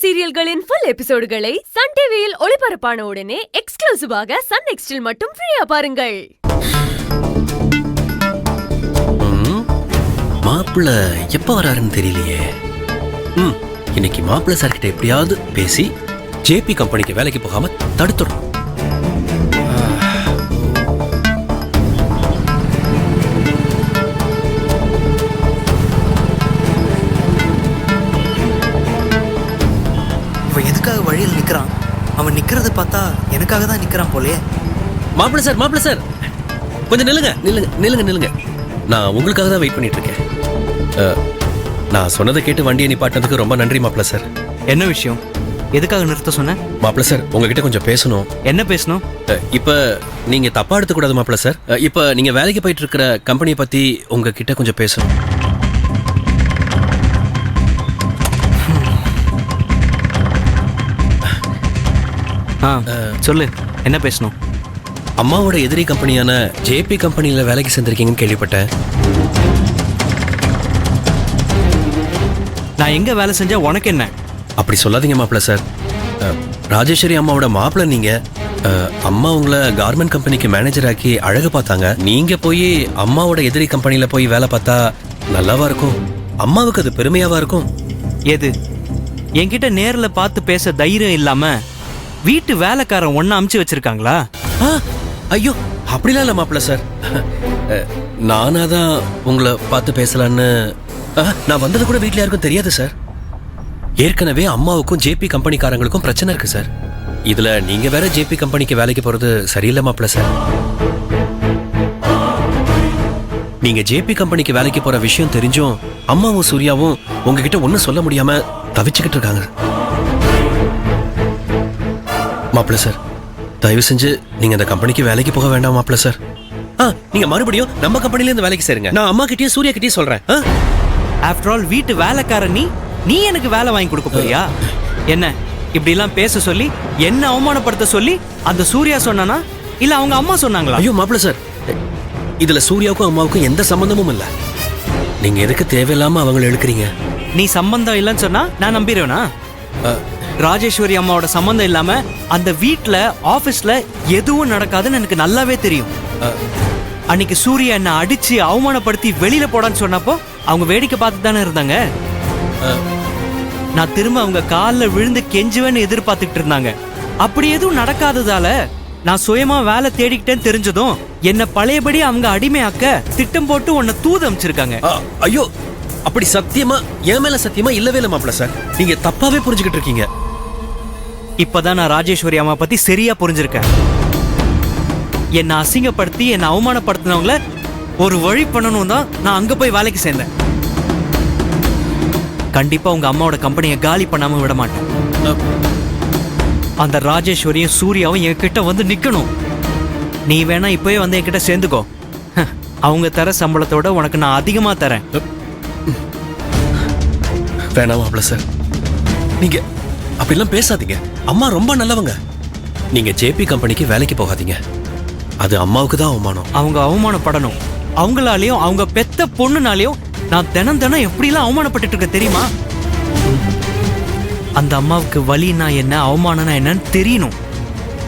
சீரியல்களின் full எபிசோடுகளை Sun டிவியில் ஒளிபரப்பான உடனே எக்ஸ்க்ளூசிவாக சன் நெக்ஸ்டில் மட்டும் ஃப்ரீயா பாருங்கள். மாப்பிள்ள எப்ப வராருன்னு தெரியலையே. இன்னைக்கு மாப்பிள்ள சார் கிட்ட எப்படியாவது பேசி ஜேபி கம்பெனிக்கு வேலைக்கு போகாம தடுத்துடும். எதுக்காக வழியில் நிக்கிறான்? அவன் நிக்கிறத பார்த்தா எனக்காக தான் நிக்கிறான் போலே. மாப்பிள்ள சார் கொஞ்சம் நில்லுங்க. நான் உங்களுக்காக தான் வெயிட் பண்ணிட்டு இருக்கேன். நான் சொன்னதை கேட்டு வண்டியை நிப்பாட்டினதுக்கு ரொம்ப நன்றி மாப்பிள்ள சார். என்ன விஷயம்? எதுக்காக நிறுத்த சொன்ன? மாப்பிள்ள சார் உங்ககிட்ட கொஞ்சம் பேசணும். என்ன பேசணும்? இப்ப நீங்க தப்பா எடுத்துக்கூடாது மாப்பிள்ள சார். இப்ப நீங்க வேலைக்கு போயிட்டு இருக்கிற கம்பெனியை பத்தி உங்ககிட்ட கொஞ்சம் பேசணும். சொல்லு, என்ன பேசணும்? அம்மாவோட எதிரி கம்பெனியான ஜேபி கம்பெனியில வேலைக்கு சேர்ந்திருக்கீங்கன்னு கேள்விப்பட்டேன். நான் எங்க வேலை செஞ்சா உனக்கு என்ன? அப்படி சொல்லாதீங்க மாப்பிள்ள சார். ராஜேஸ்வரி அம்மாவோட மாப்பிள்ள நீங்க. அம்மா உங்களை கார்மெண்ட் கம்பெனிக்கு மேனேஜர் ஆக்கி அழகு பார்த்தாங்க. நீங்க போய் அம்மாவோட எதிரி கம்பெனியில போய் வேலை பார்த்தா நல்லாவா இருக்கும்? அம்மாவுக்கு அது பெருமையாவா இருக்கும்? எது என்கிட்ட நேர்ல பார்த்து பேச தைரியம் இல்லாம வீட்டு வேலைக்காரன் ஒன்னு அமுச்சு வச்சிருக்காங்களா? ஐயோ அப்படிலாம் இல்ல மாப்பிள்ள சார். நானாதான் உங்களை பார்த்து பேசலான்னு. நான் வந்தது கூட வீட்டுல யாருக்கும் தெரியாது சார். ஏற்கனவே அம்மாவுக்கும் ஜேபி கம்பெனிக்காரங்களுக்கும் பிரச்சனை இருக்கு சார். இதுல நீங்க வேற ஜேபி கம்பெனிக்கு வேலைக்கு போறது சரியில்லை மாப்பிள்ள சார். நீங்க ஜேபி கம்பெனிக்கு வேலைக்கு போற விஷயம் தெரிஞ்சும் அம்மாவும் சூர்யாவும் உங்ககிட்ட ஒன்னும் சொல்ல முடியாம தவிச்சுக்கிட்டு இருக்காங்க. மாப்பிள்ள சார் தயவு செஞ்சு நீங்க அந்த கம்பெனிக்கு வேலைக்கு போக வேண்டாம் மாப்பிள்ள சார். நீங்க மறுபடியும் நம்ம கம்பெனில இருந்து வேலைக்கு சேருங்க. நான் அம்மா கிட்டயும் சூர்யா கிட்டயும் சொல்றேன். ஆஃப்டர் ஆல் வீட்டு வேலைக்காரன் நீ எனக்கு வேலை வாங்கி கொடுக்க போறியா? என்ன இப்படி எல்லாம் பேச சொல்லி என்ன அவமானப்படுத்த சொல்லி அந்த சூர்யா சொன்னானா இல்ல அவங்க அம்மா சொன்னாங்களா? ஐயோ மாப்பிள்ள சார், இதுல சூர்யாவுக்கும் அம்மாவுக்கும் எந்த சம்பந்தமும் இல்ல. நீங்க எதுக்கு தேவையில்லாம அவங்களை எடுக்கிறீங்க? நீ சம்பந்தம் இல்லைன்னு சொன்னா நான் நம்பிடுவேனா? ராஜேஸ்வரி அம்மாவோட சம்பந்தம் இல்லாம அந்த வீட்ல ஆபீஸ்ல எதுவும் நடக்காதுன்னு எனக்கு நல்லாவே தெரியும். அன்னைக்கு சூர்யா என்ன அடிச்சு அவமானப்படுத்தி வெளியில போடான்னு சொன்னப்போ அவங்க வேடிக்கை பார்த்து தானே இருந்தாங்க. நான் திரும்ப அவங்க காலில் விழுந்து கெஞ்சுவேன்னு எதிர்பார்த்துட்டு இருந்தாங்க. அப்படி எதுவும் நடக்காததால நான் சுயமா வேலை தேடிக்கிட்டேன்னு தெரிஞ்சதும் என்ன பழையபடி அவங்க அடிமையாக்க திட்டம் போட்டு உன்னை தூது அமைச்சிருக்காங்க. ஐயோ அப்படி சத்தியமா என் மேல சத்தியமா இல்லவே இல்ல மாப்பிள்ள சார். நீங்க தப்பாவே புரிஞ்சுக்கிட்டு இருக்கீங்க. இப்பதான் நான் ராஜேஸ்வரி அம்மா பத்தி சரியா புரிஞ்சிருக்கேன். என்னை அசிங்கப்படுத்தி என்னை அவமானப்படுத்தினவங்கள ஒரு வழி பண்ணணும் தான் நான் அங்க போய் வேலைக்கு சேர்ந்தேன். கண்டிப்பா உங்க அம்மாவோட கம்பெனியை காலி பண்ணாம விட மாட்டேன். அந்த ராஜேஸ்வரியும் சூர்யாவும் என்கிட்ட வந்து நிக்கணும். நீ வேணா இப்பவே வந்து என்கிட்ட சேர்ந்துக்கோ. அவங்க தர சம்பளத்தோட உனக்கு நான் அதிகமா தரேன். வேணாம் மாப்பிள்ள சார், நீங்க அப்படிலாம் பேசாதீங்க. அம்மா ரொம்ப நல்லவங்க. நீங்க ஜேபி கம்பெனிக்கு வேலைக்கு போகாதீங்க. அது அம்மாவுக்கு தான் அவமானம். அவங்க அவமானப்படணும். அவங்களாலையும் அவங்க பெத்த பொண்ணுனாலையும் நான் தினம் எப்படிலாம் அவமானப்பட்டு இருக்க தெரியுமா? அந்த அம்மாவுக்கு வலினா என்ன அவமானம்னா என்னன்னு தெரியணும்.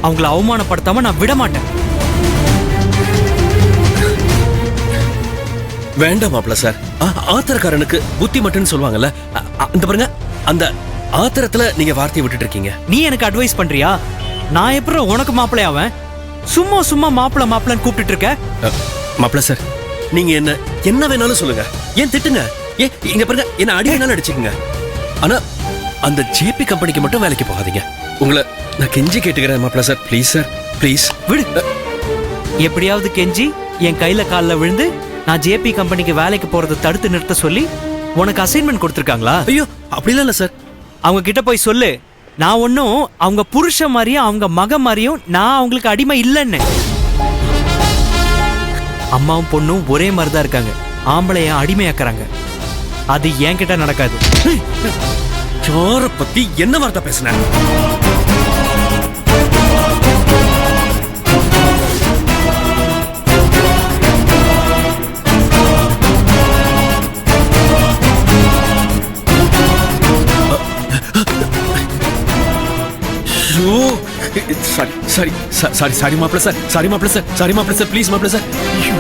அவங்கள அவமானப்படுத்தாம நான் விட மாட்டேன். வேண்டாம் மாப்பிள்ள சார். ஆத்திரக்காரனுக்கு புத்தி மட்டும்னு சொல்லுவாங்கல்ல, அந்த பாருங்க அந்த ஆத்திரத்துல நீங்க வார்த்தையை விட்டுட்டு இருக்கீங்க. நீ எனக்கு அட்வைஸ் பண்றியா? நான் எப்படி உனக்கு மாப்பிள்ளை ஆவேன்? சும்மா மாப்பிள்ளன்னு கூப்பிட்டு இருக்க. மாப்பிள்ள சார் நீங்க என்ன வேணாலும் சொல்லுங்க, ஏன் திட்டுங்க, ஏன் இங்க பாருங்க என்ன அடி வேணாலும் அடிச்சுக்கங்க. ஆனா அந்த ஜேபி கம்பெனிக்கு மட்டும் வேலைக்கு போகாதீங்க. உங்களை நான் கெஞ்சி கேட்டுக்கிறேன் மாப்பிள்ள சார். ப்ளீஸ் சார், ப்ளீஸ் விடு. எப்படியாவது கெஞ்சி என் கையில காலில் விழுந்து நான் ஜேபி கம்பெனிக்கு வேலைக்கு போறதை தடுத்து நிறுத்த சொல்லி உனக்கு அசைன்மெண்ட் கொடுத்துருக்காங்களா? ஐயோ அப்படிலாம் இல்ல சார். அவங்க கிட்ட போய் சொல்லு, நான் ஒன்னும் அவங்க புருஷ மாதிரியும் அவங்க மக மாதிரியும் நான் அவங்களுக்கு அடிமை இல்லைன்னு. அம்மாவும் பொண்ணும் ஒரே மாதிரிதான் இருக்காங்க. ஆம்பளைய அடிமையாக்குறாங்க. அது என்கிட்ட நடக்காது. யார பத்தி என்ன வார்த்தை பேசுன? சாரி சாரி சாரி சாரி மாப்பிள்ள சார், சாரி மாப்பிள்ள சார், சாரி மாப்பிள்ள சார், ப்ளீஸ் மாப்பிள்ள சார். ஐயோ.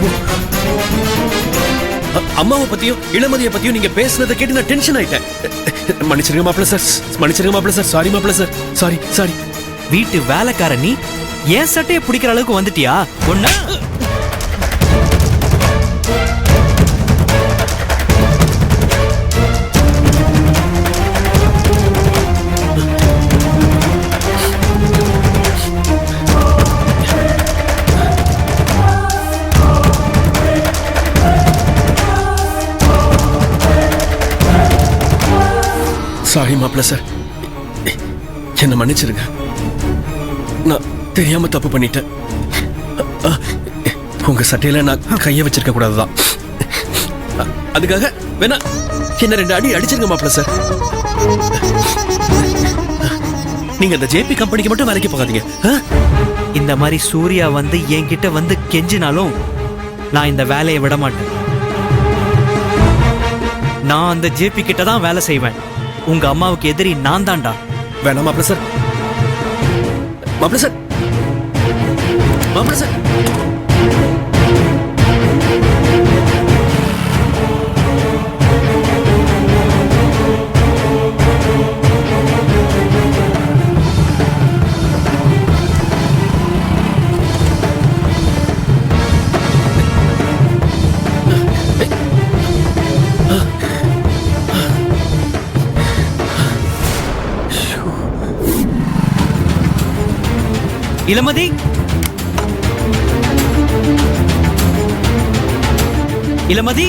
அம்மாவை பத்தியும் இளமதியை பத்தியும் நீங்க பேசுனதை கேட்டு நான் டென்ஷன் ஆயிட்டேன். மன்னிச்சிருங்க மாப்பிள்ள சார், மன்னிச்சிருங்க மாப்பிள்ள சார், சாரி மாப்பிள்ள சார், சாரி சாரி. வீட்டு வேலைக்கார நீ ஏன் சட்டையை பிடிக்கிற அளவுக்கு வந்துட்டியா? ஒண்ணு சாரி மாப்பிள்ள சார், என்ன மன்னிச்சிருங்க. நான் தெரியாம தப்பு பண்ணிட்டேன். உங்க சட்டையில நான் கைய வச்சிருக்க கூடாதுதான். அதுக்காக வேணா என்ன 2 அடி அடிச்சிருங்க மாப்பிள்ள சார். நீங்க அந்த ஜேபி கம்பெனிக்கு மட்டும் வேலைக்கு போகாதீங்க. இந்த மாதிரி சூர்யா வந்து என்கிட்ட வந்து கெஞ்சினாலும் நான் இந்த வேலையை விட மாட்டேன். நான் அந்த ஜேபி கிட்ட தான் வேலை செய்வேன். உங்க அம்மாவுக்கு எதிரி நான் தான்டா. வேணாம் மாப்பிள்ள சார், மாப்பிள்ள சார், மாப்பிள்ள சார். இளமதி, இளமதி,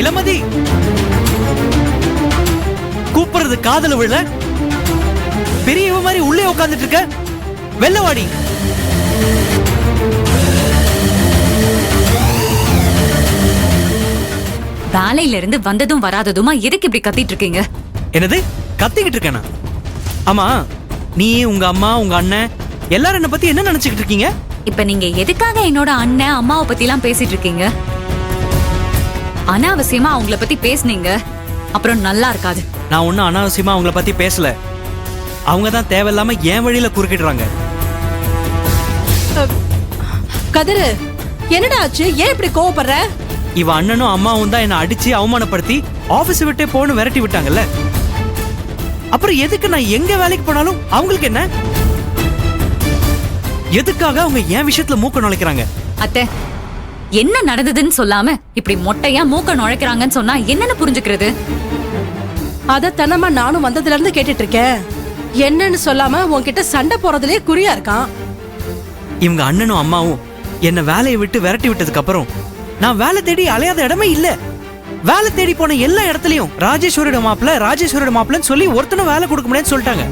இளமதி, கூப்பிடுறது காதல விழ. பெரியவ மாதிரி உள்ளே உட்கார்ந்துட்டு இருக்க, வெள்ளவாடி. வேலையில இருந்து வந்ததும் வராததுமா எதுக்கு இப்படி கத்திட்டு இருக்கீங்க? என்னது கத்திக்கிட்டு இருக்கேனா? ஆமா, நீ உங்க அம்மா உங்க அண்ணன் எல்லாரும் என்ன பத்தி என்ன நினைச்சுக்கிட்டு இருக்கீங்க? இப்ப நீங்க எதுக்காக என்னோட அண்ணன் அம்மாவை பத்தி எல்லாம் பேசிட்டு இருக்கீங்க? அனாவசியமா அவங்கள பத்தி பேசுனீங்க, அப்புறம் நல்லா இருக்காது. நான் ஒன்னும் அனாவசியமா அவங்கள பத்தி பேசல. அவங்க தான் தேவையில்லாம என் வழியில குறுக்கிடுறாங்க. கதிரு, என்னடா ஆச்சு? ஏன் இப்படி கோவப்படுற? இவ அண்ணனும் அம்மாவும் தான் என்ன அடிச்சு அவமானப்படுத்தி ஆபீஸ் விட்டே போன்னு விரட்டி விட்டாங்கல்ல. அப்புறம் எதுக்கு நான் எங்க வேலைக்கு போனாலும் அவங்களுக்கு என்ன? எதுக்காக அவங்க என் விஷயத்துல மூக்க நுழைக்கிறாங்க? அத்தை, என்ன நடந்ததுன்னு சொல்லாம இப்படி மொட்டையா மூக்க நுழைக்கிறாங்கன்னு சொன்னா என்னன்னு புரிஞ்சுக்கிறது? அத தனமா நானும் வந்ததுல இருந்து கேட்டுட்டு இருக்கேன். என்னன்னு சொல்லாம உன்கிட்ட சண்டை போறதுலயே குறியா இருக்கான். இவங்க அண்ணனும் அம்மாவும் என்ன வேலையை விட்டு விரட்டி விட்டதுக்கு அப்புறம் நான் வேலை தேடி அலையாத இடமே இல்ல. வேலை தேடி போன எல்லா இடத்துலயும் ராஜேஸ்வரியோட மாப்பிள்ள ராஜேஸ்வரியோட மாப்பிள்ளன்னு சொல்லி ஒருத்தனும் வேலை கொடுக்க முடியாதுன்னு சொல்லிட்டாங்க.